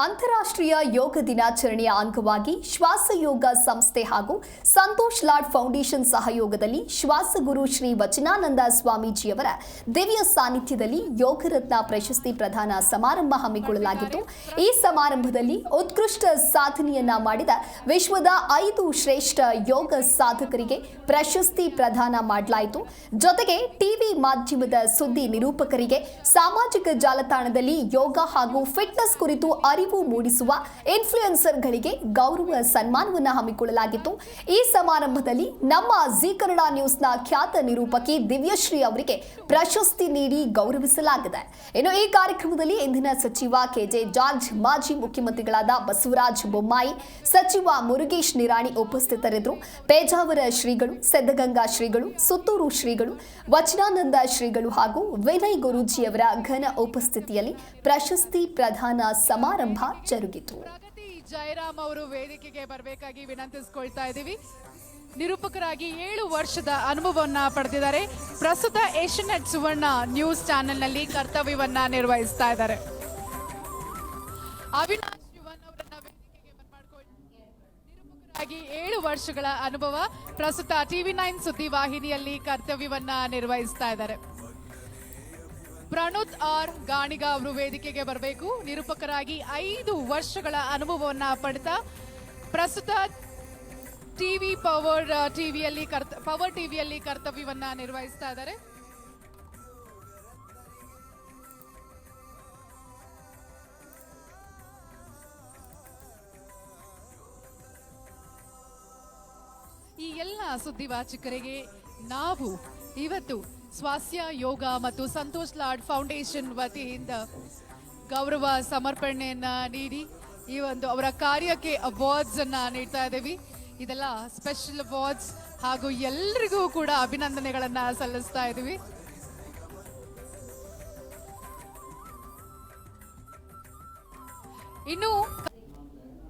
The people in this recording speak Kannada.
ಅಂತಾರಾಷ್ಟ್ರೀಯ ಯೋಗ ದಿನಾಚರಣೆಯ ಅಂಗವಾಗಿ ಶ್ವಾಸಯೋಗ ಸಂಸ್ಥೆ ಹಾಗೂ ಸಂತೋಷ್ ಲಾಡ್ ಫೌಂಡೇಶನ್ ಸಹಯೋಗದಲ್ಲಿ ಶ್ವಾಸಗುರು ಶ್ರೀ ವಚನಾನಂದ ಸ್ವಾಮೀಜಿಯವರ ದಿವ್ಯ ಸಾನ್ನಿಧ್ಯದಲ್ಲಿ ಯೋಗರತ್ನ ಪ್ರಶಸ್ತಿ ಪ್ರದಾನ ಸಮಾರಂಭ ಹಮ್ಮಿಕೊಳ್ಳಲಾಗಿತ್ತು. ಈ ಸಮಾರಂಭದಲ್ಲಿ ಉತ್ಕೃಷ್ಟ ಸಾಧನೆಯನ್ನ ಮಾಡಿದ ವಿಶ್ವದ 5 ಶ್ರೇಷ್ಠ ಯೋಗ ಸಾಧಕರಿಗೆ ಪ್ರಶಸ್ತಿ ಪ್ರದಾನ ಮಾಡಲಾಯಿತು. ಜೊತೆಗೆ ಟಿವಿ ಮಾಧ್ಯಮದ ಸುದ್ದಿ ನಿರೂಪಕರಿಗೆ, ಸಾಮಾಜಿಕ ಜಾಲತಾಣದಲ್ಲಿ ಯೋಗ ಹಾಗೂ ಫಿಟ್ನೆಸ್ ಕುರಿತು ಅರಿವು ಮೂಡಿಸುವ ಇನ್ಫ್ಲುಯೆನ್ಸರ್ಗಳಿಗೆ ಗೌರವ ಸನ್ಮಾನವನ್ನು ಹಮ್ಮಿಕೊಳ್ಳಲಾಗಿತ್ತು. ಈ ಸಮಾರಂಭದಲ್ಲಿ ನಮ್ಮ ಜಿ ಕನ್ನಡ ನ್ಯೂಸ್ನ ಖ್ಯಾತ ನಿರೂಪಕಿ ದಿವ್ಯಶ್ರೀ ಅವರಿಗೆ ಪ್ರಶಸ್ತಿ ನೀಡಿ ಗೌರವಿಸಲಾಗಿದೆ. ಇನ್ನು ಈ ಕಾರ್ಯಕ್ರಮದಲ್ಲಿ ಇಂದಿನ ಸಚಿವ ಕೆಜೆ ಜಾರ್ಜ್, ಮಾಜಿ ಮುಖ್ಯಮಂತ್ರಿಗಳಾದ ಬಸವರಾಜ ಬೊಮ್ಮಾಯಿ, ಸಚಿವ ಮುರುಗೇಶ್ ನಿರಾಣಿ ಉಪಸ್ಥಿತರಿದ್ದರು. ಪೇಜಾವರ ಶ್ರೀಗಳು, ಸಿದ್ಧಗಂಗಾ ಶ್ರೀಗಳು, ಸುತ್ತೂರು ಶ್ರೀಗಳು, ವಚನಾನಂದ ಶ್ರೀಗಳು ಹಾಗೂ ವಿನಯ್ ಗುರೂಜಿಯವರ ಘನ ಉಪಸ್ಥಿತಿಯಲ್ಲಿ ಪ್ರಶಸ್ತಿ ಪ್ರದಾನ ಸಮಾರಂಭ ಜರುಗಿತು. ಜಯರಾಮ್ ಅವರು ವೇದಿಕೆಗೆ ಬರಬೇಕಾಗಿ ವಿನಂತಿಸಿಕೊಳ್ತಾ ಇದ್ದೀವಿ. ನಿರೂಪಕರಾಗಿ 7 ವರ್ಷದ ಅನುಭವವನ್ನ ಪಡೆದಿದ್ದಾರೆ. ಪ್ರಸ್ತುತ ಏಷ್ಯನೆಟ್ ಸುವರ್ಣ ನ್ಯೂಸ್ ಚಾನೆಲ್ನಲ್ಲಿ ಕರ್ತವ್ಯವನ್ನ ನಿರ್ವಹಿಸ್ತಾ ಇದ್ದಾರೆ. ಅವಿನಾಶ್ ಯುವನ್ ಅವರನ್ನ ವೇದಿಕೆಗೆ ನಿರೂಪಕರಾಗಿ 7 ವರ್ಷಗಳ ಅನುಭವ, ಪ್ರಸ್ತುತ TV9 ಸುದ್ದಿ ವಾಹಿನಿಯಲ್ಲಿ ಕರ್ತವ್ಯವನ್ನ ನಿರ್ವಹಿಸ್ತಾ ಇದ್ದಾರೆ. ಪ್ರಣುತ್ ಆರ್ ಗಾಣಿಗ ಅವರು ವೇದಿಕೆಗೆ ಬರಬೇಕು. ನಿರೂಪಕರಾಗಿ 5 ವರ್ಷಗಳ ಅನುಭವವನ್ನ ಪಡೆದ, ಪ್ರಸ್ತುತ ಪವರ್ ಟಿವಿಯಲ್ಲಿ ಕರ್ತವ್ಯವನ್ನ ನಿರ್ವಹಿಸ್ತಾ ಇದ್ದಾರೆ. ಈ ಎಲ್ಲ ಸುದ್ದಿವಾಚಕರಿಗೆ ನಾವು ಇವತ್ತು ಸ್ವಾಸ್ಥ್ಯ ಯೋಗ ಮತ್ತು ಸಂತೋಷ್ ಲಾಡ್ ಫೌಂಡೇಶನ್ ವತಿಯಿಂದ ಗೌರವ ಸಮರ್ಪಣೆಯನ್ನ ನೀಡಿ ಈ ಒಂದು ಅವರ ಕಾರ್ಯಕ್ಕೆ ಅವಾರ್ಡ್ಸ್ ಅನ್ನ ನೀಡ್ತಾ ಇದ್ದೀವಿ. ಇದೆಲ್ಲ ಸ್ಪೆಷಲ್ ಅವಾರ್ಡ್ಸ್ ಹಾಗೂ ಎಲ್ಲರಿಗೂ ಕೂಡ ಅಭಿನಂದನೆಗಳನ್ನ ಸಲ್ಲಿಸ್ತಾ ಇದ್ದೀವಿ. ಇನ್ನು